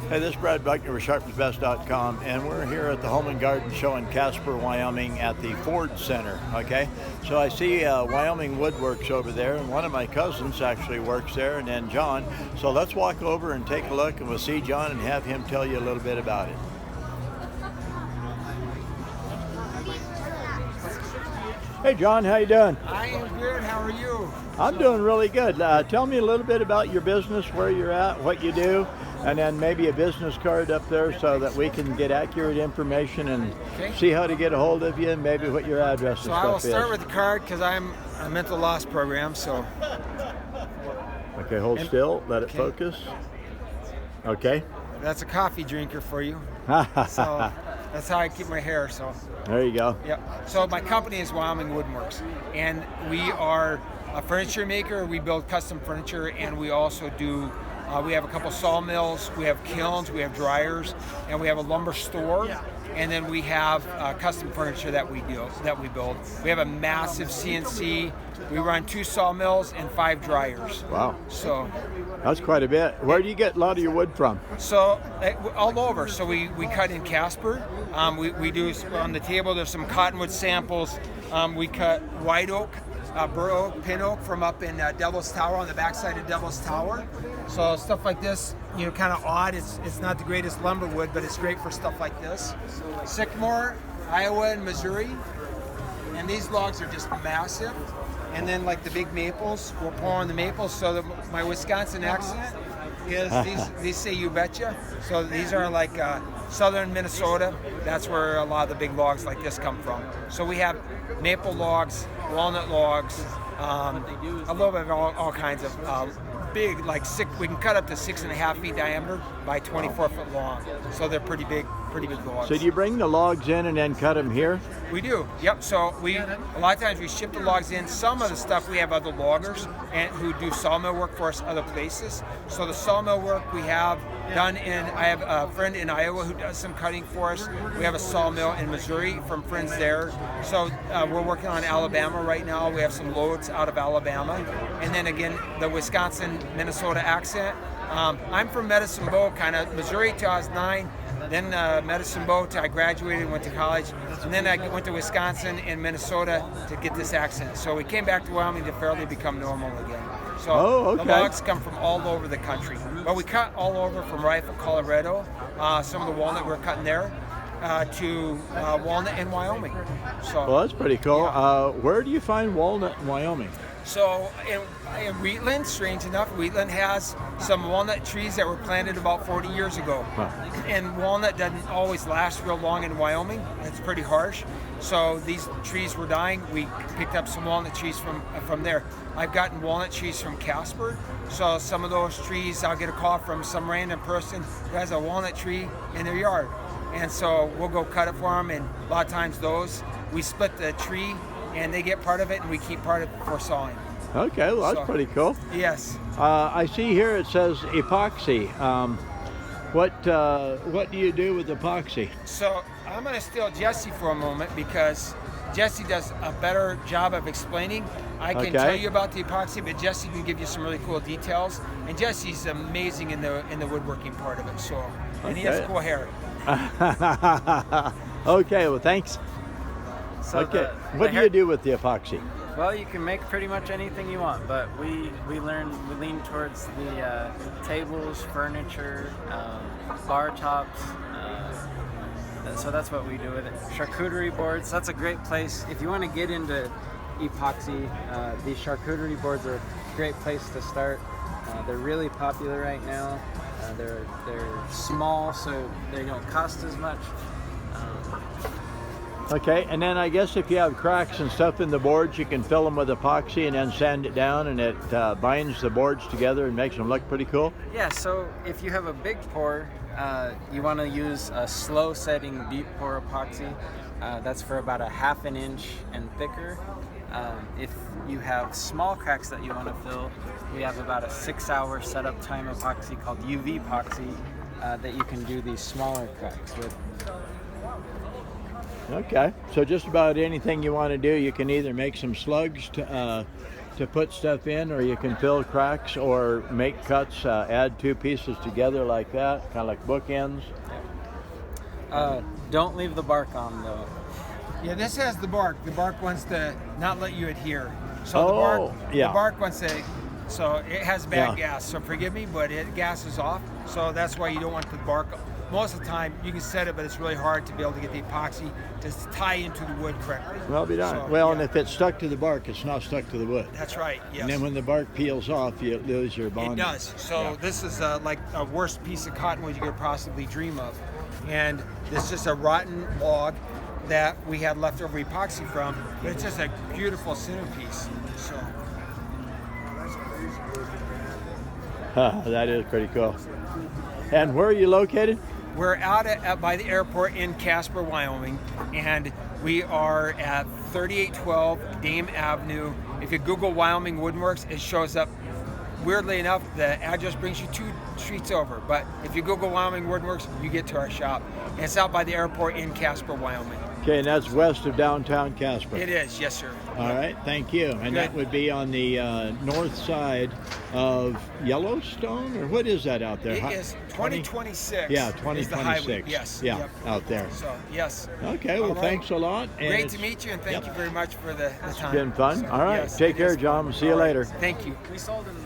Hey, this is Brad Buckner with SharpsBest.com, and we're here at the Home and Garden Show in Casper, Wyoming at the Ford Center, okay? So I see Wyoming Woodworks over there, and one of my cousins actually works there, and then John. So let's walk over and take a look, and we'll see John and have him tell you a little bit about it. Hey John, how you doing? I am good. How are you? I'm doing really good. Tell me a little bit about your business, where you're at, what you do, and then maybe a business card up there so that we can get accurate information and see how to get a hold of you and maybe what your address and So I will stuff is. start with the card because I'm a mental loss program. So Okay, hold still. Let it focus. Okay. that's a coffee drinker for you. So that's how I keep my hair. So There you go. yep. So my company is Wyoming Woodworks, and we are a furniture maker. We build custom furniture, and we also do. We have a couple sawmills, we have kilns, we have dryers, and we have a lumber store. And then we have custom furniture that we build. We have a massive CNC. We run 2 sawmills and 5 dryers. Wow. So That's quite a bit. Where do you get a lot of your wood from? So all over. So we cut in Casper. We do on the table. There's some cottonwood samples. We cut white oak, bur oak, pin oak from up in Devil's Tower, on the backside of Devil's Tower. So stuff like this, kind of odd. It's not the greatest lumber wood, but it's great for stuff like this. Sycamore, Iowa, and Missouri. And these logs are just massive. And then like the big maples, we'll pour on the maples. So that my Wisconsin accent is these say "you betcha." So these are like southern Minnesota. That's where a lot of the big logs like this come from. So we have maple logs, walnut logs, a little bit of all kinds of big, we can cut up to 6.5 feet diameter by 24 foot long. So they're pretty big logs. So do you bring the logs in and then cut them here? We do, yep. So a lot of times we ship the logs in. Some of the stuff we have other loggers and who do sawmill work for us other places. So the sawmill work we have done I have a friend in Iowa who does some cutting for us. We have a sawmill in Missouri from friends there. So we're working on Alabama right now. We have some loads out of Alabama. And then again, the Wisconsin, Minnesota accent. I'm from Medicine Bow, kind of Missouri till I was 9. Then Medicine Bow till I graduated and went to college. And then I went to Wisconsin and Minnesota to get this accent. So we came back to Wyoming to fairly become normal again. So the logs come from all over the country. But we cut all over from Rifle, Colorado. Some of the walnut we're cutting there to walnut in Wyoming. So, well, that's pretty cool. Yeah. Where do you find walnut in Wyoming? So in Wheatland, strange enough, Wheatland has some walnut trees that were planted about 40 years ago. Huh. And walnut doesn't always last real long in Wyoming. It's pretty harsh. So these trees were dying. We picked up some walnut trees from there. I've gotten walnut trees from Casper. So some of those trees, I'll get a call from some random person who has a walnut tree in their yard. And so we'll go cut it for them. And a lot of times we split the tree and they get part of it and we keep part of it for sawing. Okay, well that's pretty cool. Yes. I see here it says epoxy. What do you do with epoxy? So I'm going to steal Jesse for a moment because Jesse does a better job of explaining. I can tell you about the epoxy, but Jesse can give you some really cool details. And Jesse's amazing in the woodworking part of it. So, and he has cool hair. Okay, well thanks. So what do you do with the epoxy? Well, you can make pretty much anything you want, but we lean towards the tables, furniture, bar tops. So that's what we do with it. Charcuterie boards. That's a great place if you want to get into epoxy. These charcuterie boards are a great place to start. They're really popular right now. They're small, so they don't cost as much. Okay, and then I guess if you have cracks and stuff in the boards, you can fill them with epoxy and then sand it down, and it binds the boards together and makes them look pretty cool. Yeah, so if you have a big pour, you want to use a slow setting deep pour epoxy. That's for about a 1/2 inch and thicker. If you have small cracks that you want to fill, we have about a 6-hour setup time epoxy called UV epoxy that you can do these smaller cracks with. Okay, so just about anything you want to do, you can either make some slugs to put stuff in, or you can fill cracks or make cuts, add two pieces together like that, kind of like bookends. Don't leave the bark on though. Yeah, this has the bark. The bark wants to not let you adhere. So the bark wants to, so it has bad gas. So forgive me, but gas is off. So that's why you don't want the bark. Most of the time you can set it, but it's really hard to be able to get the epoxy to tie into the wood correctly. Well, be done. So, well, and if it's stuck to the bark, it's not stuck to the wood. That's right. Yes. And then when the bark peels off, you lose your bond. It does. So this is like a worst piece of cottonwood you could possibly dream of, and this is just a rotten log that we had leftover epoxy from, but it's just a beautiful centerpiece. So that is pretty cool. And where are you located? we're out by the airport in Casper, Wyoming, and we are at 3812 Dame Avenue. If you Google Wyoming Woodworks, it shows up. Weirdly enough, the address brings you 2 streets over, but if you Google Wyoming Woodworks, you get to our shop. And it's out by the airport in Casper, Wyoming. Okay, and that's west of downtown Casper. It is, yes, sir. All right, thank you. And that would be on the north side of Yellowstone, or what is that out there? It is 2026. Yeah, is the 2026. highway. Yes. Yeah, Yep. out there. So, yes. Okay, well, All right. thanks a lot. And Great to meet you, and thank you very much for the time. It's been fun. So, All right, yes, take it care, is. John. We'll see you All right. later. Thank you. We sold them